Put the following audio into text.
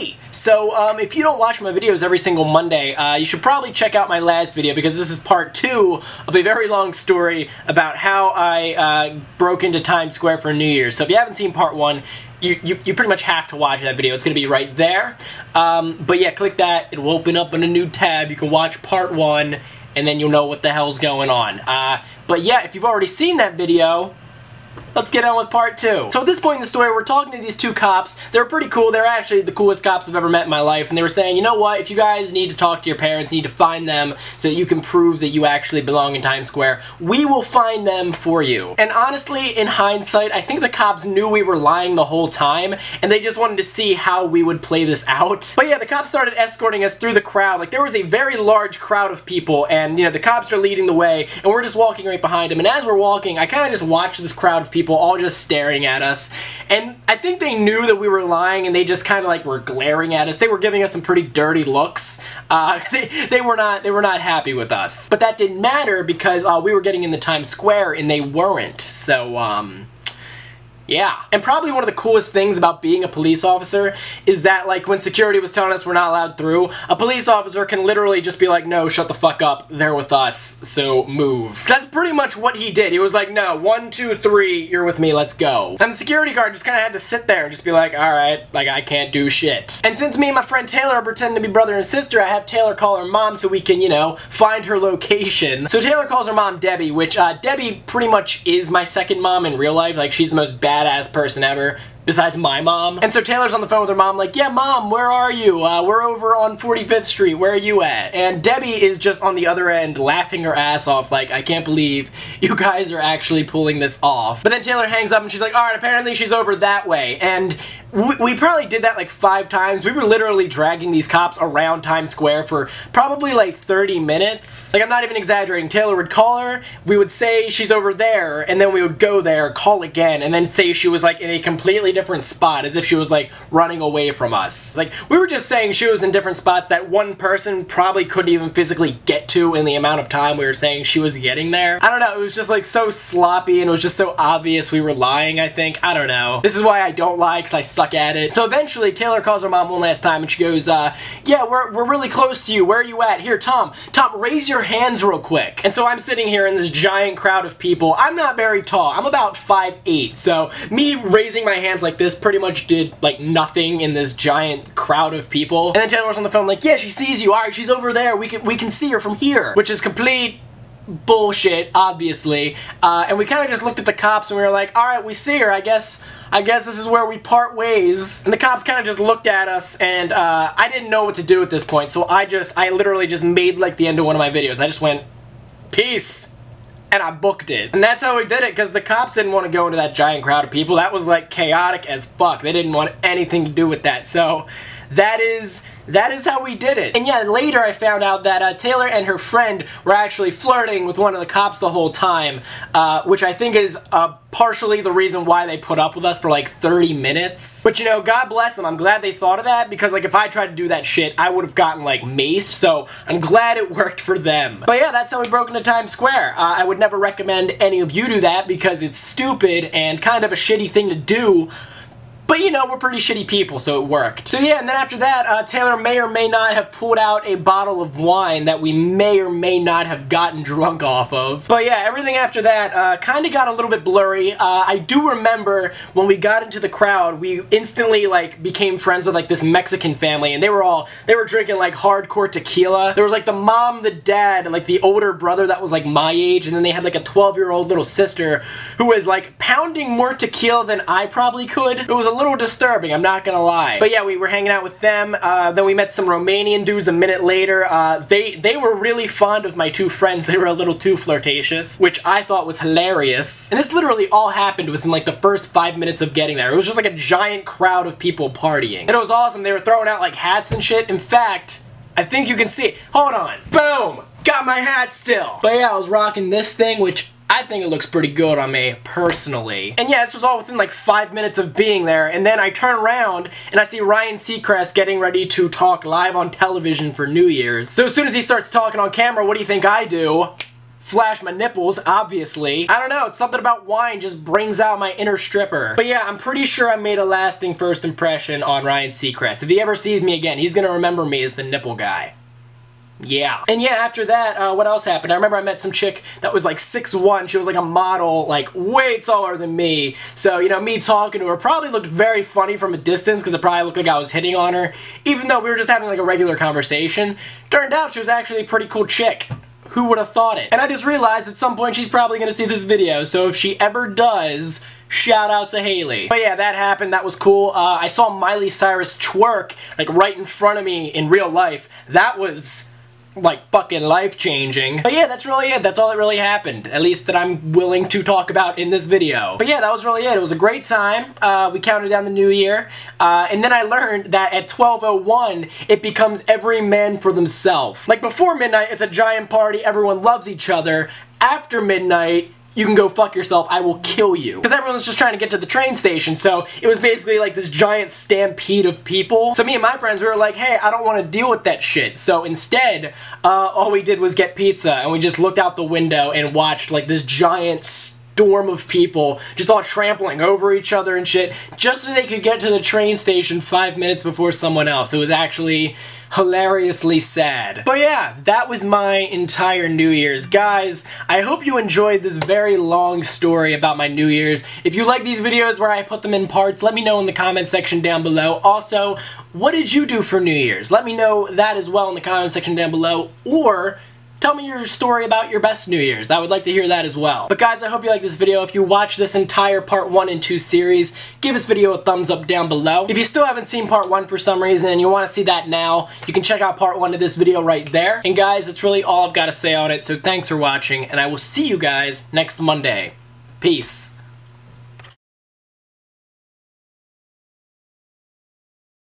free. So if you don't watch my videos every single Monday, you should probably check out my last video, because this is part 2 of a very long story about how I broke into Times Square for New Year's. So if you haven't seen part 1, you pretty much have to watch that video. It's going to be right there. But yeah, click that. It will open up in a new tab. You can watch part 1, and then you'll know what the hell's going on. But yeah, if you've already seen that video, let's get on with part 2. So at this point in the story, we're talking to these 2 cops. They're pretty cool. They're actually the coolest cops I've ever met in my life. And they were saying, you know what, if you guys need to talk to your parents, need to find them so that you can prove that you actually belong in Times Square, we will find them for you. And honestly, in hindsight, I think the cops knew we were lying the whole time, and they just wanted to see how we would play this out. But yeah, the cops started escorting us through the crowd. Like, there was a very large crowd of people, and, you know, the cops are leading the way, and we're just walking right behind them. And as we're walking, I kind of just watched this crowd of people all just staring at us, and I think they knew that we were lying, and they just kind of like were glaring at us. They were giving us some pretty dirty looks. They were not happy with us, but that didn't matter because we were getting into Times Square and they weren't. So yeah. And probably one of the coolest things about being a police officer is that, like, when security was telling us we're not allowed through, a police officer can literally just be like, no, shut the fuck up, they're with us, so move. That's pretty much what he did. He was like, no, 1, 2, 3, you're with me, let's go. And the security guard just kind of had to sit there and just be like, alright, like, I can't do shit. And since me and my friend Taylor are pretending to be brother and sister, I have Taylor call her mom so we can, you know, find her location. So Taylor calls her mom Debbie, which, Debbie pretty much is my second mom in real life. Like, she's the most badass person ever, besides my mom. And so Taylor's on the phone with her mom like, yeah, Mom, where are you? We're over on 45th Street, where are you at? And Debbie is just on the other end laughing her ass off like, I can't believe you guys are actually pulling this off. But then Taylor hangs up and she's like, alright, apparently she's over that way. And we probably did that like 5 times. We were literally dragging these cops around Times Square for probably like 30 minutes. Like, I'm not even exaggerating. Taylor would call her, we would say she's over there, and then we would go there, call again, and then say she was like in a completely different spot, as if she was like running away from us. Like, we were just saying she was in different spots that one person probably couldn't even physically get to in the amount of time we were saying she was getting there. I don't know, it was just like so sloppy, and it was just so obvious we were lying, I think. I don't know. This is why I don't lie, because I suck at it. So eventually Taylor calls her mom one last time and she goes, yeah, we're really close to you. Where are you at? Here, Tom, raise your hands real quick. And so I'm sitting here in this giant crowd of people. I'm not very tall. I'm about 5'8", so me raising my hands like this pretty much did like nothing in this giant crowd of people. And then Taylor's on the phone like, yeah, she sees you. Alright, she's over there. We can see her from here. Which is complete bullshit, obviously. And we kind of just looked at the cops and we were like, alright, we see her. I guess this is where we part ways. And the cops kind of just looked at us, and I didn't know what to do at this point, so I literally just made like the end of one of my videos. I just went, peace. And I booked it. And that's how we did it, because the cops didn't want to go into that giant crowd of people. That was like chaotic as fuck. They didn't want anything to do with that. So that is how we did it. And yeah, later I found out that Taylor and her friend were actually flirting with one of the cops the whole time, which I think is partially the reason why they put up with us for like 30 minutes. But you know, God bless them. I'm glad they thought of that, because like if I tried to do that shit, I would have gotten like maced, so I'm glad it worked for them. But yeah, that's how we broke into Times Square. I would never recommend any of you do that, because it's stupid and kind of a shitty thing to do. But you know, we're pretty shitty people, so it worked. So yeah, and then after that, Taylor may or may not have pulled out a bottle of wine that we may or may not have gotten drunk off of. But yeah, everything after that kind of got a little bit blurry. I do remember when we got into the crowd, we instantly like became friends with like this Mexican family, and they were drinking like hardcore tequila. There was like the mom, the dad, and like the older brother that was like my age, and then they had like a 12-year-old little sister who was like pounding more tequila than I probably could. It was a little disturbing, I'm not gonna lie. But yeah, we were hanging out with them. Then we met some Romanian dudes a minute later. They were really fond of my 2 friends. They were a little too flirtatious, which I thought was hilarious. And this literally all happened within like the first 5 minutes of getting there. It was just like a giant crowd of people partying. And it was awesome. They were throwing out like hats and shit. In fact, I think you can see it. Hold on. Boom! Got my hat still. But yeah, I was rocking this thing, which I think it looks pretty good on me, personally. And yeah, this was all within like 5 minutes of being there, and then I turn around and I see Ryan Seacrest getting ready to talk live on television for New Year's. So as soon as he starts talking on camera, what do you think I do? flash my nipples, obviously. I don't know, it's something about wine just brings out my inner stripper. But yeah, I'm pretty sure I made a lasting first impression on Ryan Seacrest. If he ever sees me again, he's gonna remember me as the nipple guy. Yeah. And yeah, after that, what else happened? I remember I met some chick that was like 6'1". She was like a model, like way taller than me. So, you know, me talking to her probably looked very funny from a distance because it probably looked like I was hitting on her, even though we were just having like a regular conversation. Turned out she was actually a pretty cool chick. Who would have thought it? And I just realized at some point she's probably gonna see this video, so if she ever does, shout out to Haley. But yeah, that happened, that was cool. I saw Miley Cyrus twerk, like right in front of me in real life. That was like fucking life-changing. But yeah, that's really it. That's all that really happened. At least that I'm willing to talk about in this video. But yeah, that was really it. It was a great time. We counted down the new year. And then I learned that at 12:01, it becomes every man for themselves. Like before midnight, it's a giant party. Everyone loves each other. After midnight, you can go fuck yourself, I will kill you. Because everyone's just trying to get to the train station, so it was basically like this giant stampede of people. So me and my friends, we were like, hey, I don't want to deal with that shit. So instead, all we did was get pizza, and we just looked out the window and watched like this giant storm of people just all trampling over each other and shit, just so they could get to the train station 5 minutes before someone else. It was actually hilariously sad. But yeah, that was my entire New Year's. Guys, I hope you enjoyed this very long story about my New Year's. If you like these videos where I put them in parts, let me know in the comment section down below. Also, what did you do for New Year's? Let me know that as well in the comment section down below, or tell me your story about your best New Year's. I would like to hear that as well. But guys, I hope you like this video. If you watched this entire part 1 and 2 series, give this video a thumbs up down below. If you still haven't seen part 1 for some reason and you want to see that now, you can check out part 1 of this video right there. And guys, that's really all I've got to say on it, so thanks for watching, and I will see you guys next Monday. Peace.